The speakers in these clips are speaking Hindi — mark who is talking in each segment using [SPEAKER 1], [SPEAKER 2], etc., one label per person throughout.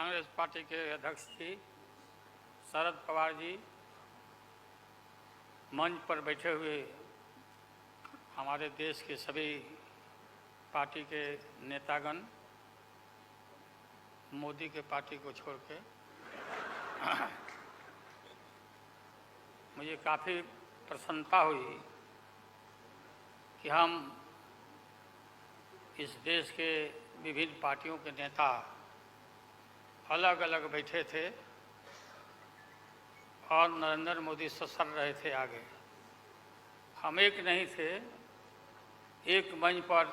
[SPEAKER 1] कांग्रेस पार्टी के अध्यक्ष जी शरद पवार जी, मंच पर बैठे हुए हमारे देश के सभी पार्टी के नेतागण, मोदी के पार्टी को छोड़ के मुझे काफ़ी प्रसन्नता हुई कि हम इस देश के विभिन्न पार्टियों के नेता अलग अलग बैठे थे और नरेंद्र मोदी ससर रहे थे आगे। हम एक नहीं थे, एक मंच पर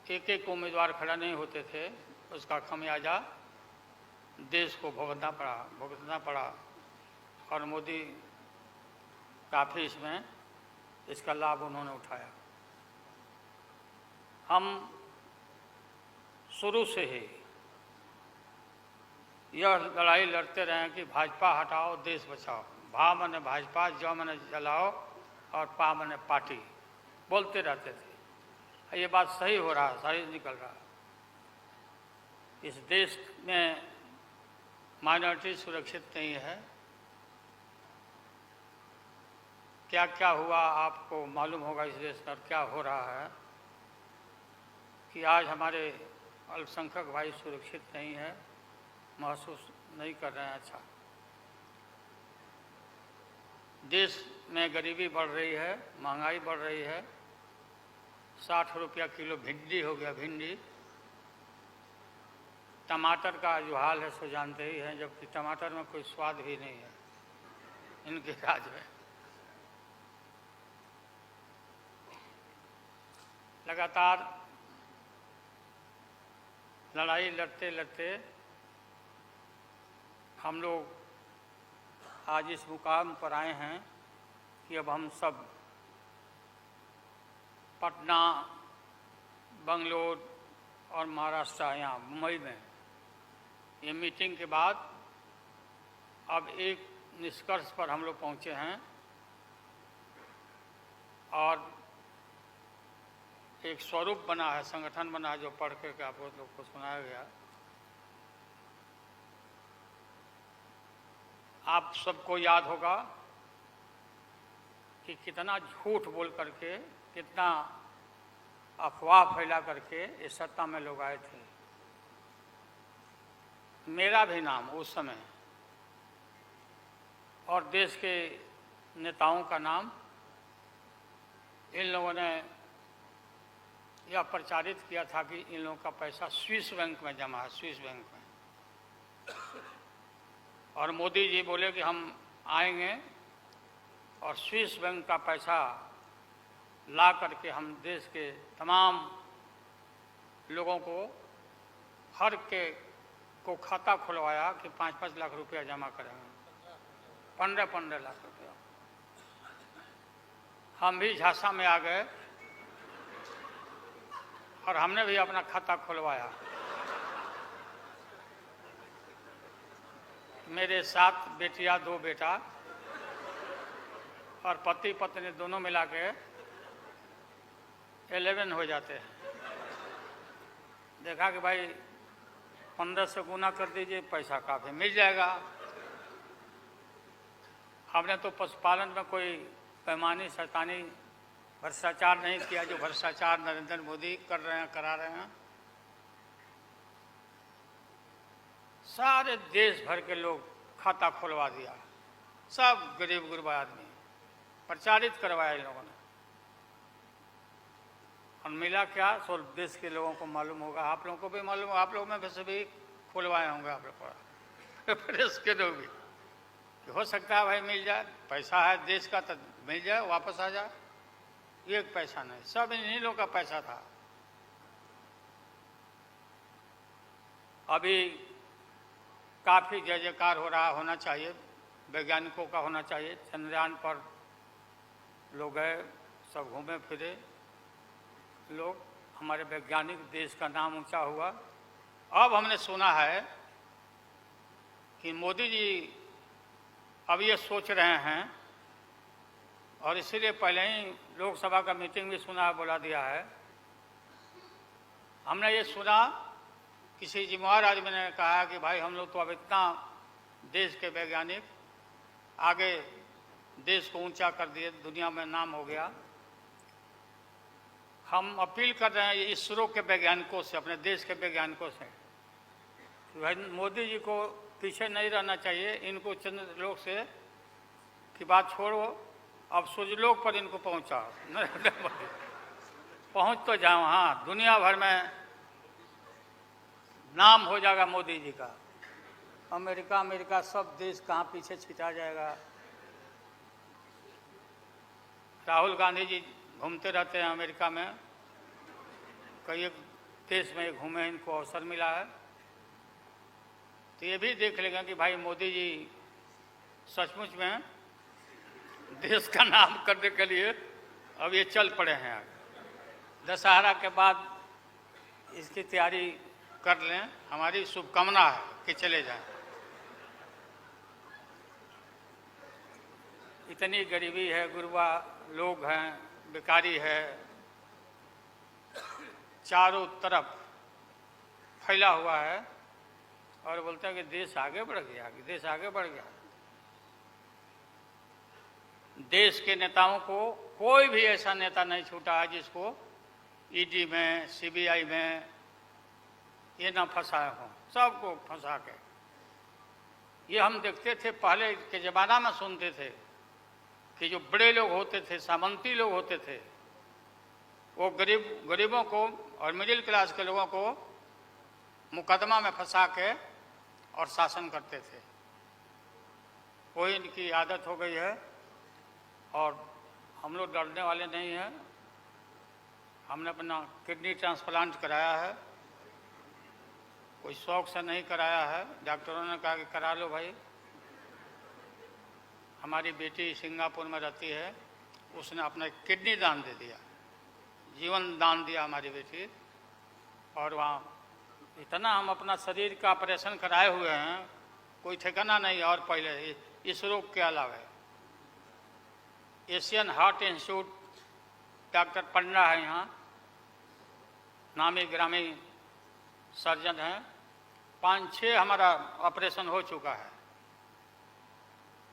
[SPEAKER 1] एक एक उम्मीदवार खड़ा नहीं होते थे, उसका खमियाजा देश को भुगतना पड़ा और मोदी काफ़ी इसका लाभ उन्होंने उठाया। हम शुरू से ही यह लड़ाई लड़ते रहे कि भाजपा हटाओ देश बचाओ, भा मने भाजपा, ज मने जलाओ और पा मने पार्टी, बोलते रहते थे। ये बात सही हो रहा, सही निकल रहा। इस देश में माइनॉरिटी सुरक्षित नहीं है। क्या क्या हुआ आपको मालूम होगा इस देश में, क्या हो रहा है कि आज हमारे अल्पसंख्यक भाई सुरक्षित नहीं है, महसूस नहीं कर रहे हैं। अच्छा, देश में गरीबी बढ़ रही है, महंगाई बढ़ रही है। 60 रुपया किलो भिंडी हो गया, भिंडी। टमाटर का जो हाल है सो जानते ही हैं, जबकि टमाटर में कोई स्वाद भी नहीं है इनके राज में। लगातार लड़ाई लड़ते लड़ते हम लोग आज इस मुकाम पर आए हैं कि अब हम सब पटना, बंगलोर और महाराष्ट्र, यहाँ मुंबई में ये मीटिंग के बाद अब एक निष्कर्ष पर हम लोग पहुँचे हैं और एक स्वरूप बना है, संगठन बना है, जो पढ़ करके आप लोग को सुनाया गया। आप सबको याद होगा कि कितना झूठ बोल करके, कितना अफवाह फैला करके इस सत्ता में लोग आए थे। मेरा भी नाम उस समय और देश के नेताओं का नाम इन लोगों ने यह प्रचारित किया था कि इन लोगों का पैसा स्विस बैंक में जमा है, स्विस बैंक में। और मोदी जी बोले कि हम आएंगे और स्विस बैंक का पैसा ला करके हम देश के तमाम लोगों को, हर के को खाता खुलवाया कि 5-5 लाख रुपया जमा करेंगे, 15-15 लाख रुपया। हम भी झांसा में आ गए और हमने भी अपना खाता खुलवाया। मेरे 7 बेटियां, 2 बेटा और पति पत्नी दोनों मिला के 11 हो जाते हैं। देखा कि भाई 15 से गुना कर दीजिए, पैसा काफ़ी मिल जाएगा। हमने तो पशुपालन में कोई पैमानी शैतानी भ्रष्टाचार नहीं किया, जो भ्रष्टाचार नरेंद्र मोदी कर रहे हैं, करा रहे हैं। सारे देश भर के लोग खाता खुलवा दिया, सब गरीब गुरबा आदमी प्रचारित करवाया इन लोगों ने। और मिला क्या, सो देश के लोगों को मालूम होगा, आप लोगों को भी मालूम होगा, आप लोगों में वैसे भी खुलवाए होंगे आप लोग प्रेस के लोग भी, कि हो सकता है भाई मिल जाए, पैसा है देश का तो मिल जाए, वापस आ जाए। एक पैसा नहीं, सब इन्हीं लोगों का पैसा था। अभी काफ़ी जय जयकार हो रहा, होना चाहिए, वैज्ञानिकों का होना चाहिए। चंद्रयान पर लोग गए, सब घूमे फिरे लोग, हमारे वैज्ञानिक, देश का नाम ऊंचा हुआ। अब हमने सुना है कि मोदी जी अब ये सोच रहे हैं, और इसीलिए पहले ही लोकसभा का मीटिंग भी सुना, बुला दिया है। हमने ये सुना किसी जिम्मेवार आदमी ने कहा कि भाई हम लोग तो अब इतना देश के वैज्ञानिक आगे देश को ऊंचा कर दिए, दुनिया में नाम हो गया। हम अपील कर रहे हैं इसरो के वैज्ञानिकों से, अपने देश के वैज्ञानिकों से, भाई मोदी जी को पीछे नहीं रहना चाहिए। इनको चंद्रलोक से की बात छोड़ो, अब सूर्यलोक पर इनको पहुंचाओ। पहुंच तो जाओ, हाँ, दुनिया भर में नाम हो जाएगा मोदी जी का। अमेरिका सब देश कहाँ पीछे छिटा जाएगा। राहुल गांधी जी घूमते रहते हैं अमेरिका में, कई एक देश में घूमे, इनको अवसर मिला है। तो ये भी देख लेगा कि भाई मोदी जी सचमुच में देश का नाम करने के लिए अब ये चल पड़े हैं। दशहरा के बाद इसकी तैयारी कर लें, हमारी शुभकामना है कि चले जाएं। इतनी गरीबी है, गुरबा लोग हैं, बेकारी है, चारों तरफ फैला हुआ है, और बोलते हैं कि देश आगे बढ़ गया, कि देश आगे बढ़ गया। देश के नेताओं को कोई भी ऐसा नेता नहीं छूटा है जिसको ईडी में, सीबीआई में ये ना फंसाए हों, सबको फंसा के। ये हम देखते थे पहले के ज़माना में, सुनते थे कि जो बड़े लोग होते थे, सामंती लोग होते थे, वो गरीबों को और मिडिल क्लास के लोगों को मुकदमा में फंसा के और शासन करते थे। वही इनकी आदत हो गई है, और हम लोग डरने वाले नहीं हैं। हमने अपना किडनी ट्रांसप्लांट कराया है, कोई शौक से नहीं कराया है। डॉक्टरों ने कहा कि करा लो भाई। हमारी बेटी सिंगापुर में रहती है, उसने अपना किडनी दान दे दिया, जीवन दान दिया हमारी बेटी। और वहाँ इतना हम अपना शरीर का ऑपरेशन कराए हुए हैं, कोई ठिकाना नहीं। और पहले इस रोग के अलावा एशियन हार्ट इंस्टीट्यूट, डॉक्टर पंडा है यहाँ, नामी ग्रामी सर्जन हैं, 5-6 हमारा ऑपरेशन हो चुका है।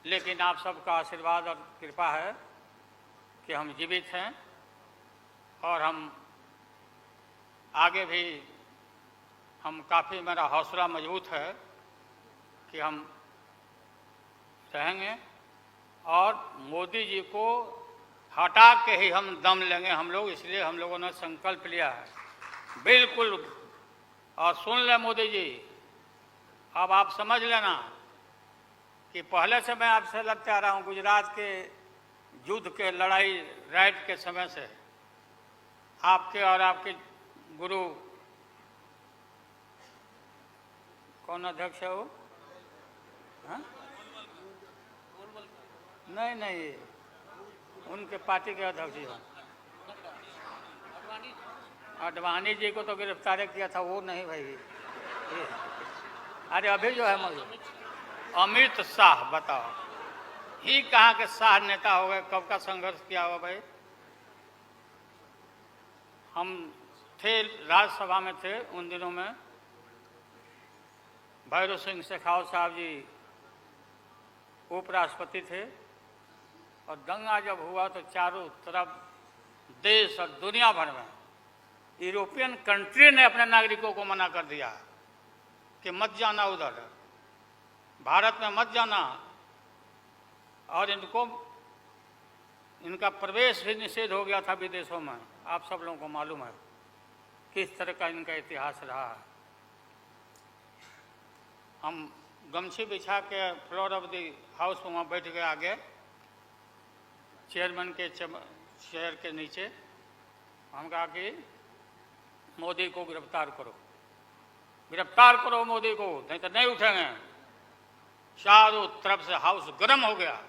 [SPEAKER 1] लेकिन आप सबका आशीर्वाद और कृपा है कि हम जीवित हैं, और हम आगे भी हम काफ़ी, मेरा हौसला मजबूत है कि हम रहेंगे, और मोदी जी को हटा के ही हम दम लेंगे हम लोग। इसलिए हम लोगों ने संकल्प लिया है, बिल्कुल। और सुन ले मोदी जी, अब आप समझ लेना कि पहले से मैं आपसे लड़ते आ रहा हूँ, गुजरात के युद्ध के लड़ाई राइट के समय से, आपके और आपके गुरु, कौन अध्यक्ष है वो? हाँ? नहीं, उनके पार्टी के अध्यक्ष जी हैं। अडवाणी जी को तो गिरफ्तार किया था, वो नहीं भाई। अरे अभी जो है मौजूद अमित शाह, बताओ ही कहाँ के शाह नेता हो गए, कब का संघर्ष किया हुआ भाई। हम थे राज्यसभा में, थे उन दिनों में, भैरव सिंह शेखावत साहब जी उपराष्ट्रपति थे, और दंगा जब हुआ तो चारों तरफ देश और दुनिया भर में यूरोपियन कंट्री ने अपने नागरिकों को मना कर दिया कि मत जाना उधर, भारत में मत जाना, और इनका प्रवेश भी निषेध हो गया था विदेशों में। आप सब लोगों को मालूम है किस तरह का इनका इतिहास रहा है। हम गमछी बिछा के फ्लोर ऑफ द हाउस में वहाँ बैठ गए, आगे चेयरमैन के चेयर के नीचे। हम कहा कि मोदी को गिरफ्तार करो, गिरफ्तार करो मोदी को, नहीं तो नहीं उठेंगे। चारों तरफ से हाउस गर्म हो गया,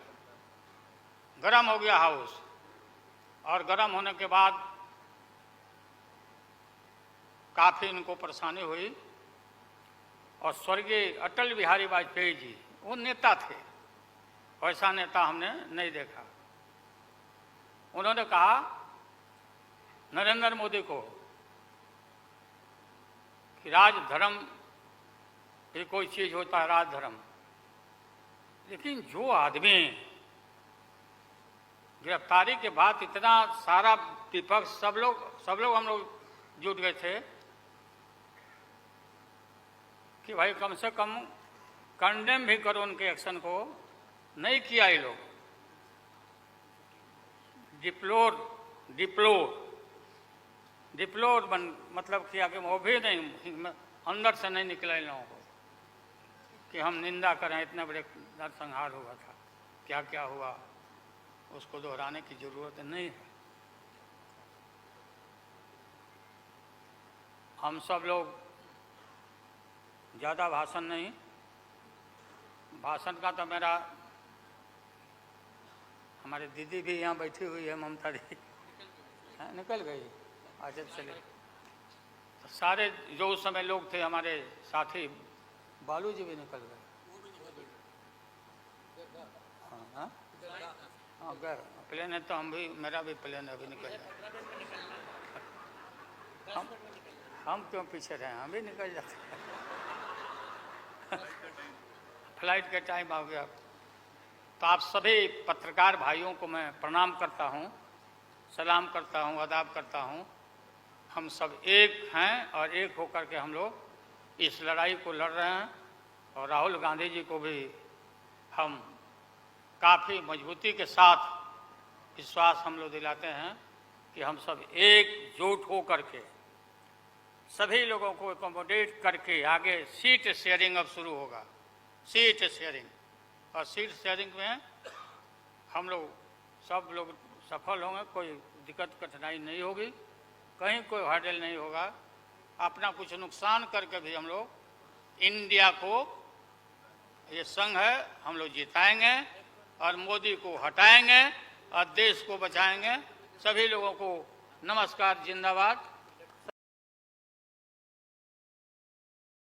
[SPEAKER 1] गर्म हो गया हाउस। और गर्म होने के बाद काफ़ी इनको परेशानी हुई, और स्वर्गीय अटल बिहारी वाजपेयी जी, वो नेता थे, वैसा नेता हमने नहीं देखा। उन्होंने कहा नरेंद्र मोदी को कि राजधर्म ये कोई चीज़ होता है, राजधर्म। लेकिन जो आदमी गिरफ्तारी के बाद इतना सारा विपक्ष सब लोग हम लोग जुट गए थे कि भाई कम से कम कंडेम भी करो उनके एक्शन को। नहीं किया ये लोग। डिप्लोर मतलब किया कि वो भी नहीं, अंदर से नहीं निकला इन लोगों को कि हम निंदा करें, इतने बड़े नरसंहार हुआ था, क्या क्या हुआ उसको दोहराने की जरूरत नहीं है। हम सब लोग ज़्यादा भाषण नहीं, भाषण का तो मेरा, हमारी दीदी भी यहाँ बैठी हुई है, ममता दी निकल गई आज चले। तो सारे जो उस समय लोग थे हमारे साथी, बालू जी भी निकल गए। हाँ हाँ गए, प्लेन है तो हम भी, मेरा भी प्लेन अभी निकल गया। हम क्यों पीछे रहे, हम भी निकल जाते फ्लाइट का टाइम आ गया। तो आप सभी पत्रकार भाइयों को मैं प्रणाम करता हूं, सलाम करता हूं, आदाब करता हूं। हम सब एक हैं और एक होकर के हम लोग इस लड़ाई को लड़ रहे हैं। और राहुल गांधी जी को भी हम काफ़ी मजबूती के साथ विश्वास हम लोग दिलाते हैं कि हम सब एकजुट हो करके सभी लोगों को एकोमोडेट करके आगे सीट शेयरिंग अब शुरू होगा, सीट शेयरिंग। और सीट शेयरिंग में हम लोग सब लोग सफल होंगे, कोई दिक्कत कठिनाई नहीं होगी, कहीं कोई हर्डल नहीं होगा। अपना कुछ नुकसान करके भी हम लोग इंडिया को, ये संघ है, हम लोग जिताएंगे और मोदी को हटाएंगे और देश को बचाएंगे। सभी लोगों को नमस्कार, जिंदाबाद।